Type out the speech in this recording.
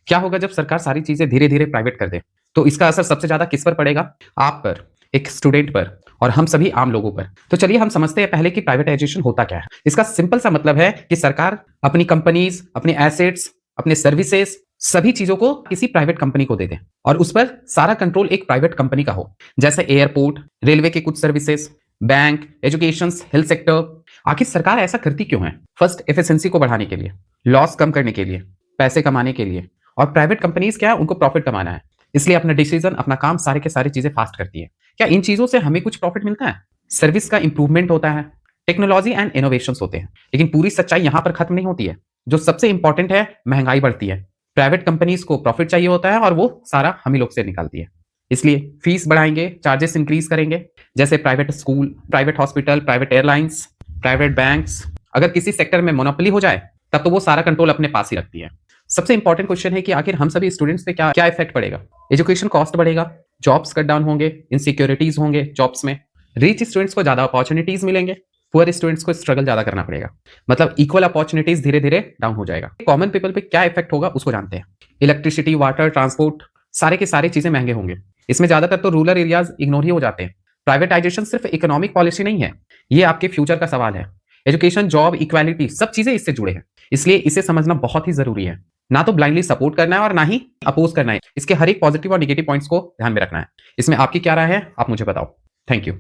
क्या होगा जब सरकार सारी चीजें धीरे धीरे प्राइवेट कर दे? तो इसका असर सबसे ज्यादा किस पर पड़ेगा? आप पर, एक स्टूडेंट पर और हम सभी आम लोगों पर। तो चलिए हम समझते हैं पहले कि प्राइवेटाइजेशन होता क्या है। इसका सिंपल सा मतलब है कि सरकार अपनी कंपनीज, अपने एसेट्स, अपने सर्विसेज, सभी चीजों को किसी प्राइवेट कंपनी को दे दे और उस पर सारा कंट्रोल एक प्राइवेट कंपनी का हो। जैसे एयरपोर्ट, रेलवे के कुछ services, bank, education, health sector. आखिर सरकार ऐसा करती क्यों है? फर्स्ट, एफिशिएंसी को बढ़ाने के लिए, लॉस कम करने के लिए, पैसे कमाने के लिए। और प्राइवेट कंपनीज क्या है? उनको प्रॉफिट कमाना है, इसलिए अपना डिसीजन, अपना काम, सारे के सारी चीजें फास्ट करती है। क्या इन चीजों से हमें कुछ प्रॉफिट मिलता है? सर्विस का इंप्रूवमेंट होता है, टेक्नोलॉजी एंड इनोवेशन होते हैं। लेकिन पूरी सच्चाई यहां पर खत्म नहीं होती है। जो सबसे इंपॉर्टेंट है, महंगाई बढ़ती है। प्राइवेट कंपनीज को प्रॉफिट चाहिए होता है और वो सारा हम ही लोग से निकालती है। इसलिए फीस बढ़ाएंगे, चार्जेस इंक्रीज करेंगे। जैसे private school, private hospital, private airlines, private banks. अगर किसी सेक्टर में मोनोपोली हो जाए तब तो वो सारा कंट्रोल अपने पास ही रखती है। सबसे इंपॉर्टेंट क्वेश्चन है कि आखिर हम सभी स्टूडेंट्स पे क्या क्या इफेक्ट पड़ेगा? एजुकेशन कॉस्ट बढ़ेगा, जॉब्स कट डाउन होंगे, इनसिक्योरिटीज होंगे जॉब्स में। रिच स्टूडेंट्स को ज्यादा अपॉर्चुनिटीज मिलेंगे, पुअर स्टूडेंट्स को स्ट्रगल ज्यादा करना पड़ेगा। मतलब इक्वल अपॉर्चुनिटीज धीरे धीरे डाउन हो जाएगा। कॉमन पीपल पे क्या इफेक्ट होगा उसको जानते हैं। इलेक्ट्रिसिटी, वाटर, ट्रांसपोर्ट, सारे के सारे चीजें महंगे होंगे। इसमें ज्यादातर तो रूरल एरियाज इग्नोर ही हो जाते हैं। प्राइवेटाइजेशन सिर्फ इकोनॉमिक पॉलिसी नहीं है, ये आपके फ्यूचर का सवाल है। एजुकेशन, जॉब, इक्वालिटी, सब चीजें इससे जुड़े हैं। इसलिए इसे समझना बहुत ही जरूरी है। ना तो ब्लाइंडली सपोर्ट करना है और ना ही अपोज करना है। इसके हर एक पॉजिटिव और निगेटिव पॉइंट्स को ध्यान में रखना है। इसमें आपकी क्या राय है? आप मुझे बताओ। Thank you.